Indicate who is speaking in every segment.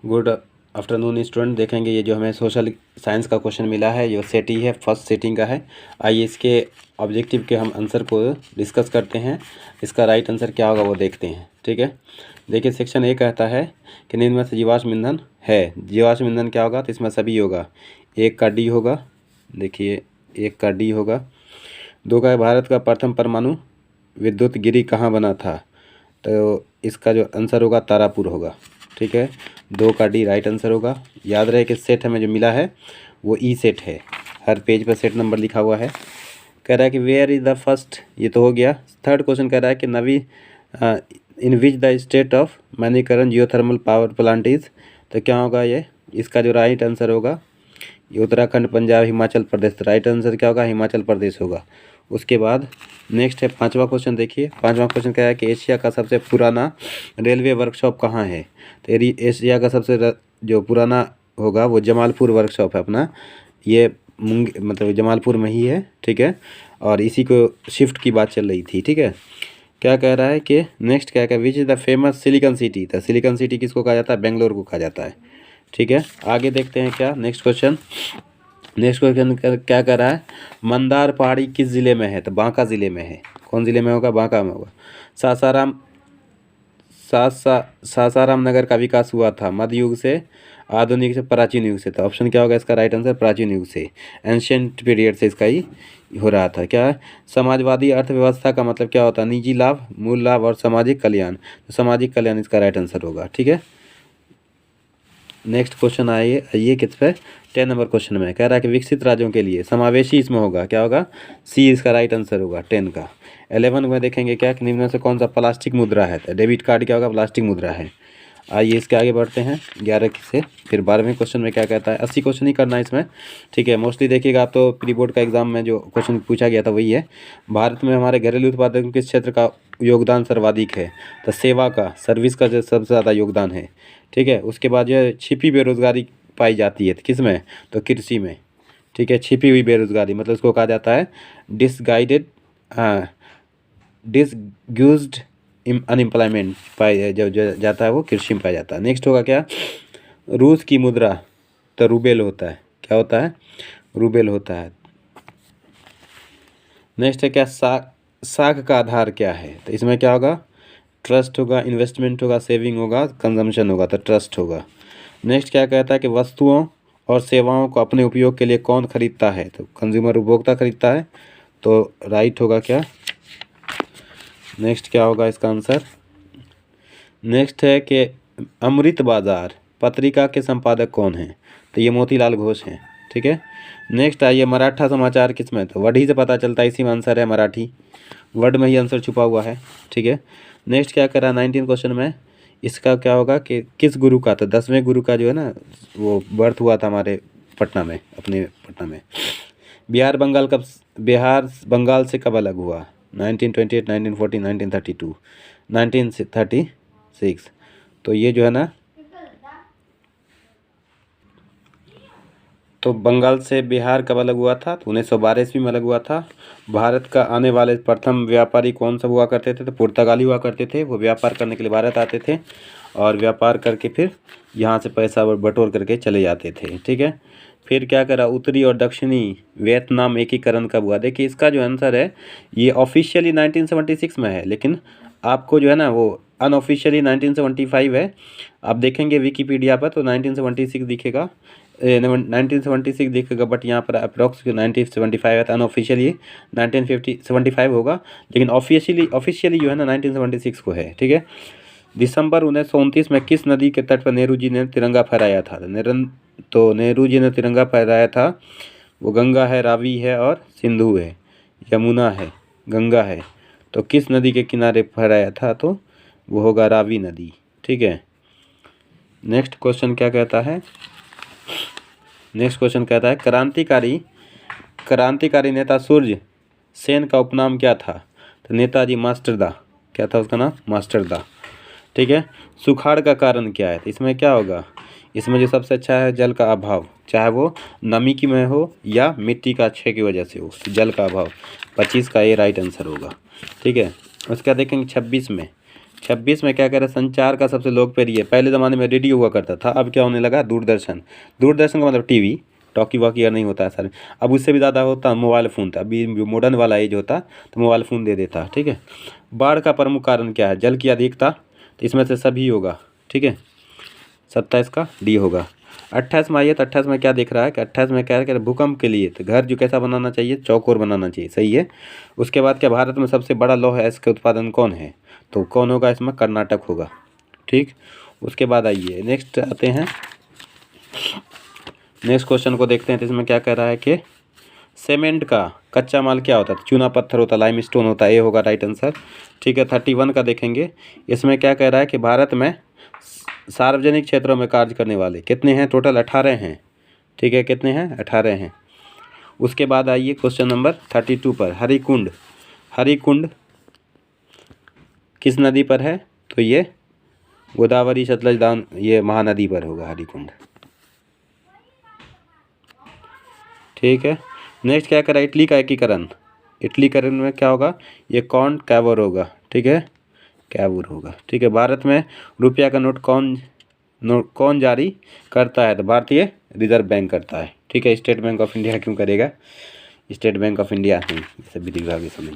Speaker 1: Good afternoon student. देखेंगे ये जो हमें सोशल साइंस का क्वेश्चन मिला है, ये सेट ही है, फर्स्ट सेटिंग का है। आइए इसके ऑब्जेक्टिव के हम आंसर को डिस्कस करते हैं। इसका राइट आंसर क्या होगा वो देखते हैं। ठीक है, देखिए सेक्शन ए कहता है कि निम्न में से जीवाश्म ईंधन है। जीवाश्म ईंधन क्या होगा, तो इसमें सभी होगा। एक का डी होगा, देखिए एक का डी होगा। दो का भारत का प्रथम परमाणु विद्युत गिरी कहाँ बना था, तो इसका जो आंसर होगा तारापुर होगा। ठीक है, दो का डी राइट आंसर होगा। याद रहे कि सेट हमें जो मिला है वो ई सेट है, हर पेज पर सेट नंबर लिखा हुआ है। कह रहा है कि वेयर इज़ द फर्स्ट, ये तो हो गया। थर्ड क्वेश्चन कह रहा है कि नवी in which the state of Manikaran geothermal power plant is, तो क्या होगा ये, इसका जो राइट आंसर होगा ये उत्तराखंड, पंजाब, हिमाचल प्रदेश। राइट आंसर क्या होगा, हिमाचल प्रदेश होगा। उसके बाद नेक्स्ट है पांचवा क्वेश्चन। देखिए पांचवा क्वेश्चन क्या है कि एशिया का सबसे पुराना रेलवे वर्कशॉप कहाँ है, तो एशिया का सबसे जो पुराना होगा वो जमालपुर वर्कशॉप है अपना। ये मतलब जमालपुर में ही है। ठीक है, और इसी को शिफ्ट की बात चल रही थी। ठीक है, क्या कह रहा है कि नेक्स्ट क्या कह, which is the famous silicon city, तो सिलिकॉन सिटी किसको कहा जाता है, बेंगलोर को कहा जाता है। ठीक है, आगे देखते हैं क्या नेक्स्ट क्वेश्चन। नेक्स्ट क्वेश्चन क्या कर रहा है, मंदार पहाड़ी किस ज़िले में है, तो बांका ज़िले में है। कौन ज़िले में होगा, बांका में होगा। सासाराम सासाराम नगर का विकास हुआ था मध्य युग से, आधुनिक से, प्राचीन युग से, तो ऑप्शन क्या होगा इसका राइट आंसर, प्राचीन युग से, एंशियंट पीरियड से इसका ही हो रहा था। क्या है, समाजवादी अर्थव्यवस्था का मतलब क्या होता है, निजी लाभ, मूल लाभ और सामाजिक कल्याण, तो सामाजिक कल्याण इसका राइट आंसर होगा। ठीक है, नेक्स्ट क्वेश्चन आइए किस पे, 10 नंबर क्वेश्चन में कह रहा है कि विकसित राज्यों के लिए समावेशी इसमें होगा, क्या होगा, सी इसका राइट आंसर होगा 10 का। 11 में देखेंगे क्या कि निम्न में से कौन सा प्लास्टिक मुद्रा है, तो डेबिट कार्ड क्या होगा, प्लास्टिक मुद्रा है। आइए इसके आगे बढ़ते हैं 11 से। फिर 12वें क्वेश्चन में क्या कहता है, 80 क्वेश्चन ही करना है इसमें। ठीक है, मोस्टली देखिएगा आप तो प्री बोर्ड का एग्जाम में जो क्वेश्चन पूछा गया था वही है। भारत में हमारे घरेलू उत्पादन किस क्षेत्र का योगदान सर्वाधिक है, तो सेवा का, सर्विस का जो सबसे ज़्यादा योगदान है। ठीक है, उसके बाद जो है छिपी बेरोजगारी पाई जाती है, किस में, तो कृषि में। ठीक है, छिपी हुई बेरोजगारी मतलब उसको कहा जाता है डिसगाइडेड, डिसग्यूज्ड अनएम्प्लॉयमेंट पाया जो जाता है वो कृषि में पाया जाता है। नेक्स्ट होगा क्या, रूस की मुद्रा, तो रूबेल होता है, क्या होता है, रूबेल होता है। नेक्स्ट है क्या, साख का आधार क्या है, तो इसमें क्या होगा, ट्रस्ट होगा, इन्वेस्टमेंट होगा, सेविंग होगा, कंजम्पशन होगा, तो ट्रस्ट होगा। नेक्स्ट क्या कहता है कि वस्तुओं और सेवाओं को अपने उपयोग के लिए कौन खरीदता है, तो कंज्यूमर, उपभोक्ता खरीदता है, तो राइट होगा क्या। नेक्स्ट क्या होगा इसका आंसर। नेक्स्ट है कि अमृत बाजार पत्रिका के संपादक कौन हैं, तो ये मोतीलाल घोष हैं। ठीक है, नेक्स्ट आइए मराठा समाचार किस में, तो वर्ड ही से पता चलता है, इसी में आंसर है, मराठी वर्ड में ही आंसर छुपा हुआ है। ठीक है, नेक्स्ट क्या करा 19 क्वेश्चन में, इसका क्या होगा कि किस गुरु का, तो 10वें गुरु का जो है ना वो बर्थ हुआ था हमारे पटना में, अपने पटना में। बिहार बंगाल से कब अलग हुआ, 1928, 1940, 1932, 1936। तो ये जो है ना, तो बंगाल से बिहार कब अलग हुआ था, तो 1912 ईस्वी में अलग हुआ था। भारत का आने वाले प्रथम व्यापारी कौन सा हुआ करते थे, तो पुर्तगाली हुआ करते थे। वो व्यापार करने के लिए भारत आते थे और व्यापार करके फिर यहाँ से पैसा बटोर करके चले जाते थे। ठीक है, फिर क्या करा, उत्तरी और दक्षिणी वियतनाम एकीकरण कब हुआ, देखिए इसका जो आंसर है ये ऑफिशियली 1976 में है, लेकिन आपको जो है ना वो अनऑफिशियली 1975 है। आप देखेंगे विकीपीडिया पर तो 1976 दिखेगा, 1976 दिखेगा, बट यहाँ पर अप्रॉक्स 1975 है, तो अनऑफिशियली 1975 होगा, लेकिन ऑफिशियली जो है ना 1976 को है। ठीक है, दिसंबर 1929 में किस नदी के तट पर नेहरू जी ने तिरंगा फहराया था, तो नेहरू जी ने तिरंगा फहराया था, वो गंगा है, रावी है और सिंधु है, यमुना है, गंगा है, तो किस नदी के किनारे फहराया था, तो वो होगा रावी नदी। ठीक है, नेक्स्ट क्वेश्चन क्या कहता है, नेक्स्ट क्वेश्चन कहता है क्रांतिकारी नेता सूर्य सेन का उपनाम क्या था, तो नेताजी मास्टरदा, क्या था उसका नाम, मास्टरदा। ठीक है, सुखाड़ का कारण क्या है, तो इसमें क्या होगा, इसमें जो सबसे अच्छा है जल का अभाव, चाहे वो नमी की में हो या मिट्टी का क्षय की वजह से हो, तो जल का अभाव, 25 का ये राइट आंसर होगा। ठीक है, उसका देखेंगे 26 में, 26 में क्या कह रहा है, संचार का सबसे लोकप्रिय, पहले ज़माने में रेडियो हुआ करता था, अब क्या होने लगा, दूरदर्शन। दूरदर्शन का मतलब टीवी, टॉकी वॉकी नहीं होता है सर। अब उससे भी ज़्यादा होता मोबाइल फ़ोन था, अभी जो मॉडर्न वाला एज होता तो मोबाइल फ़ोन दे देता। ठीक है। बाढ़ का प्रमुख कारण क्या है, जल की अधिकता, तो इसमें से सभी होगा। ठीक है, 27 का डी होगा। 28 में आइए, तो 28 में क्या दिख रहा है कि 28 में क्या है कि भूकंप के लिए तो घर जो कैसा बनाना चाहिए, चौकोर बनाना चाहिए। सही है। उसके बाद क्या, भारत में सबसे बड़ा लौह अयस्क का उत्पादन कौन है, तो कौन होगा इसमें, कर्नाटक होगा। ठीक। उसके बाद आइए नेक्स्ट आते हैं, नेक्स्ट क्वेश्चन को देखते हैं। तो इसमें क्या कह रहा है कि सीमेंट का कच्चा माल क्या होता है, चूना पत्थर होता है, लाइम स्टोन होता है, ये होगा राइट आंसर। ठीक है। 31 का देखेंगे, इसमें क्या कह रहा है कि भारत में सार्वजनिक क्षेत्रों में कार्य करने वाले कितने हैं, टोटल 18 हैं। ठीक है, कितने हैं, 18 हैं। उसके बाद आइए क्वेश्चन नंबर 32 पर, हरिकुंड, हरिकुंड किस नदी पर है, तो ये गोदावरी सतलज दान, ये महानदी पर होगा हरिकुंड। ठीक है। नेक्स्ट क्या करा, इटली का एकीकरण, इटलीकरण में क्या होगा, ये कौन कैवर होगा। ठीक है, कैवूर होगा। ठीक है। भारत में रुपया का नोट कौन जारी करता है, तो भारतीय रिजर्व बैंक करता है। ठीक है। स्टेट बैंक ऑफ इंडिया क्यों करेगा, स्टेट बैंक ऑफ इंडिया नहीं, सभी विभाग समय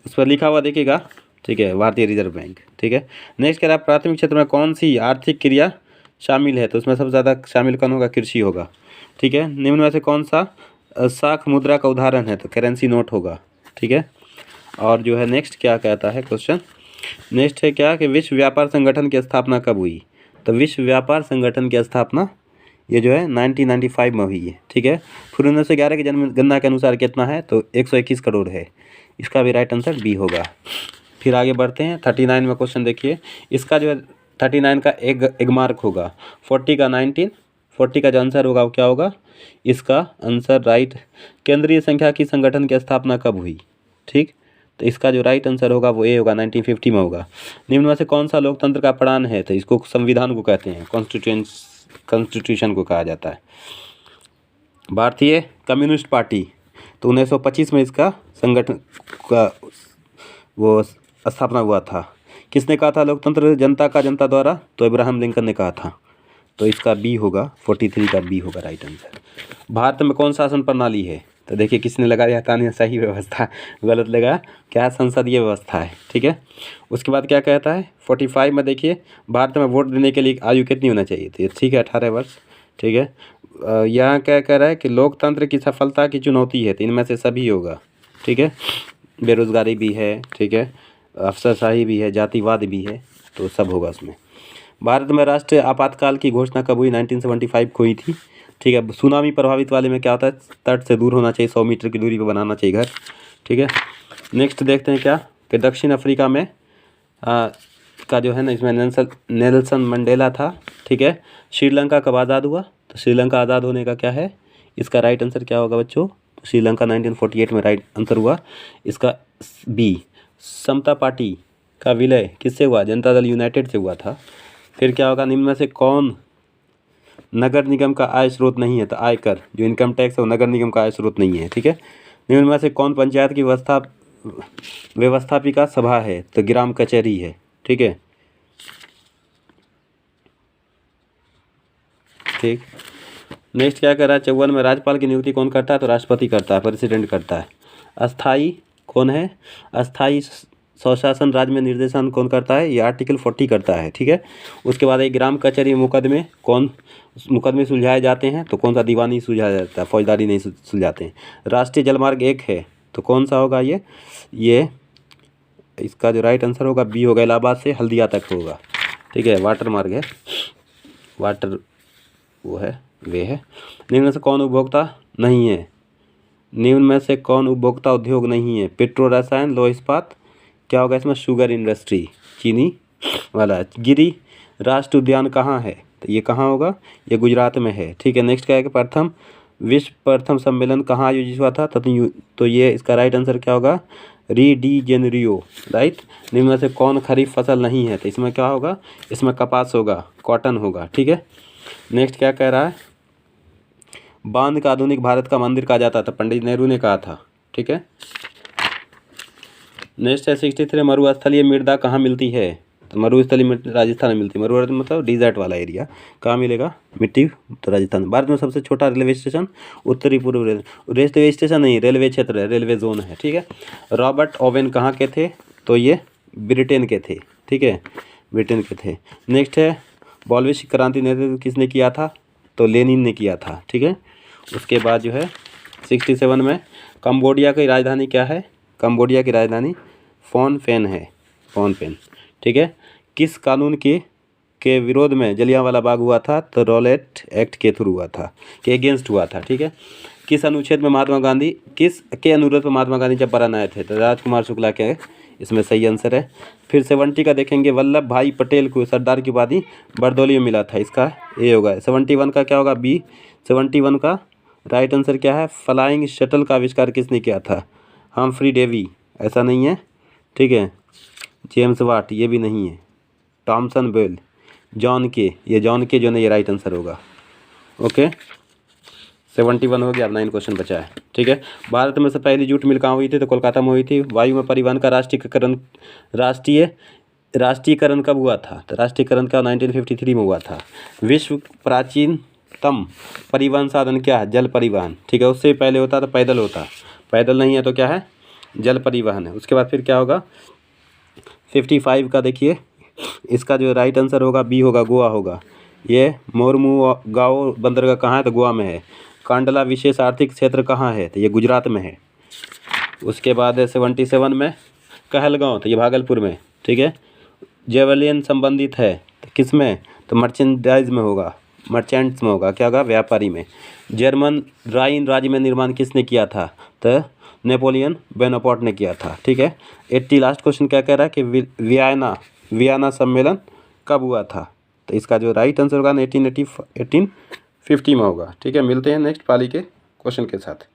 Speaker 1: उस पर लिखा हुआ देखिएगा। ठीक है, भारतीय रिजर्व बैंक। ठीक है। नेक्स्ट कह रहा है, प्राथमिक क्षेत्र में कौन सी आर्थिक क्रिया शामिल है, तो उसमें सबसे ज़्यादा शामिल कौन होगा, कृषि होगा। ठीक है। निम्न में से कौन सा साख मुद्रा का उदाहरण है, तो करेंसी नोट होगा। ठीक है। और जो है नेक्स्ट क्या कहता है क्वेश्चन, नेक्स्ट है क्या कि विश्व व्यापार संगठन की स्थापना कब हुई, तो विश्व व्यापार संगठन की स्थापना ये जो है 1995 में हुई है। ठीक है। फिर 1911 की जनगणना के अनुसार कितना है, तो 121 करोड़ है। इसका भी राइट आंसर बी होगा। फिर आगे बढ़ते हैं, 39 में क्वेश्चन देखिए, इसका जो है 39 का एक मार्क होगा, 40 का 19, 40 का जो आंसर होगा वो क्या होगा, इसका आंसर राइट, केंद्रीय संख्या की संगठन की स्थापना कब हुई। ठीक, तो इसका जो राइट आंसर होगा वो ए होगा, 1950 में होगा। निम्न में से कौन सा लोकतंत्र का प्राण है, तो इसको संविधान को कहते हैं, कॉन्स्टिट्यूशन को कहा जाता है। भारतीय कम्युनिस्ट पार्टी, तो 1925 में इसका संगठन का वो स्थापना हुआ था। किसने कहा था लोकतंत्र जनता का जनता द्वारा, तो इब्राहिम लिंकन ने कहा था। तो इसका बी होगा, 43 का बी होगा राइट आंसर। भारत में कौन शासन प्रणाली है, तो देखिए किसने लगा दिया, तानी सही व्यवस्था, गलत लगा क्या, संसदीय व्यवस्था है। ठीक है। उसके बाद क्या कहता है 45 में, देखिए भारत में वोट देने के लिए आयु कितनी होना चाहिए, तो ठीक है 18 वर्ष। ठीक है। यहाँ क्या कह रहा है कि लोकतंत्र की सफलता की चुनौती है, तो इनमें से सभी होगा। ठीक है। बेरोजगारी भी है, ठीक है, अफसरशाही भी है, जातिवाद भी है, तो सब होगा उसमें। भारत में राष्ट्रीय आपातकाल की घोषणा कब हुई, 1975 को हुई थी। ठीक है। सुनामी प्रभावित वाले में क्या होता है, तट से दूर होना चाहिए, 100 मीटर की दूरी पर बनाना चाहिए घर। ठीक है। नेक्स्ट देखते हैं क्या कि दक्षिण अफ्रीका में का जो है ना, इसमें नेल्सन मंडेला था। ठीक है। श्रीलंका कब आज़ाद हुआ, तो श्रीलंका आज़ाद होने का क्या है, इसका राइट आंसर क्या होगा बच्चों, तो श्रीलंका 1948 में राइट आंसर हुआ। इसका बी। समता पार्टी का विलय किससे हुआ, जनता दल यूनाइटेड से हुआ था। फिर क्या होगा, निम्न में से कौन नगर निगम का आय स्रोत नहीं है, तो आयकर जो इनकम टैक्स है वो नगर निगम का आय स्रोत नहीं है। ठीक है। निम्न में से कौन पंचायत की व्यवस्थापिका सभा है, तो ग्राम कचहरी है। ठीक है। ठीक। नेक्स्ट क्या कर रहा है, 54 में राज्यपाल की नियुक्ति कौन करता है, तो राष्ट्रपति करता है, प्रेसिडेंट करता है। अस्थाई कौन है, अस्थाई स्वशासन राज्य में निर्देशन कौन करता है, ये आर्टिकल 40 करता है। ठीक है। उसके बाद एक ग्राम कचहरी मुकदमे मुकदमे सुलझाए जाते हैं, तो कौन सा, दीवानी सुलझाया जाता है, फौजदारी नहीं सुलझाते हैं। राष्ट्रीय जलमार्ग 1 है, तो कौन सा होगा ये इसका जो राइट आंसर होगा बी होगा, इलाहाबाद से हल्दिया तक होगा। ठीक है। वाटर मार्ग है, वाटर वो है, वे है। निम्न में से कौन उपभोक्ता नहीं है, निम्न में से कौन उपभोक्ता उद्योग नहीं है, पेट्रो रसायन, लौह इस्पात, क्या होगा इसमें, शुगर इंडस्ट्री, चीनी वाला। गिरी राष्ट्रीय उद्यान कहाँ है, तो ये कहाँ होगा, ये गुजरात में है। ठीक है। नेक्स्ट क्या है कि विश्व प्रथम सम्मेलन कहाँ आयोजित हुआ था, तो ये इसका राइट आंसर क्या होगा, री डी जेनेरियो राइट। निम्न में से कौन खरीफ फसल नहीं है, तो इसमें क्या होगा, इसमें कपास होगा, कॉटन होगा। ठीक है। नेक्स्ट क्या कह रहा है, बांध का आधुनिक भारत का मंदिर कहा जाता था, पंडित नेहरू ने कहा था। ठीक है। नेक्स्ट है 63 मरुस्थलीय मृदा कहाँ मिलती है? तो मरुस्थलीय मिट्टी राजस्थान में मिलती है। मरु मतलब डिजर्ट वाला एरिया कहाँ मिलेगा मिट्टी? तो राजस्थान। भारत में सबसे छोटा रेलवे स्टेशन उत्तरी पूर्व रेलवे स्टेशन नहीं, रेलवे क्षेत्र है, रेलवे जोन है, ठीक है। रॉबर्ट ओवेन कहाँ के थे? तो ये ब्रिटेन के थे, ठीक है, ब्रिटेन के थे। नेक्स्ट है बोल्शेविक क्रांति नेतृत्व किसने किया था? तो लेनिन ने किया था, ठीक है। उसके बाद जो है 67 में कंबोडिया की राजधानी क्या है? कंबोडिया की राजधानी फोन पेन है, फोन पेन, ठीक है। किस कानून के विरोध में जलियांवाला बाग हुआ था? तो रॉलेट एक्ट के थ्रू हुआ था, के अगेंस्ट हुआ था, ठीक है। किस अनुच्छेद में महात्मा गांधी किस के अनुरोध पर महात्मा गांधी चंपारण आए थे? तो राजकुमार शुक्ला के इसमें सही आंसर है। फिर 70 का देखेंगे, वल्लभ भाई पटेल को सरदार की उपाधि बरदौली में मिला था, इसका ए होगा। 71 का क्या होगा? बी। 71 का राइट आंसर क्या है? फ्लाइंग शटल का आविष्कार किसने किया था? हम्फ्री डेवी, ऐसा नहीं है, ठीक है। जेम्स वाट, ये भी नहीं है। थॉमसन बेल, जॉन के, ये जॉन के जो है ये राइट आंसर होगा। ओके, 71 हो गया। अब 9 क्वेश्चन बचा है, ठीक है। भारत में से पहली जूट मिल कहाँ हुई थी? तो कोलकाता में हुई थी। वायु में परिवहन का राष्ट्रीयकरण कब हुआ था? तो राष्ट्रीयकरण का 1953 में हुआ था। विश्व प्राचीनतम परिवहन साधन क्या है? जल परिवहन, ठीक है। उससे पहले होता तो पैदल होता, पैदल नहीं है तो क्या है? जल परिवहन है। उसके बाद फिर क्या होगा? 55 का देखिए, इसका जो राइट आंसर होगा बी होगा, गोवा होगा। ये मोरमुगाओ बंदरगाह कहाँ है? तो गोवा में है। कांडला विशेष आर्थिक क्षेत्र कहाँ है? तो ये गुजरात में है। उसके बाद 77 में कहलगांव, तो ये भागलपुर में, ठीक है। जेवलियन संबंधित है तो किस में? तो मर्चेंडाइज में होगा, मर्चेंट्स में होगा, क्या होगा? व्यापारी में। जर्मन राइन राज्य में निर्माण किसने किया था? तो नेपोलियन बोनापार्ट ने किया था, ठीक है। 80 लास्ट क्वेश्चन क्या कह रहा है कि वियना सम्मेलन कब हुआ था? तो इसका जो राइट आंसर होगा 1850 में होगा, ठीक है। मिलते हैं नेक्स्ट पाली के क्वेश्चन के साथ।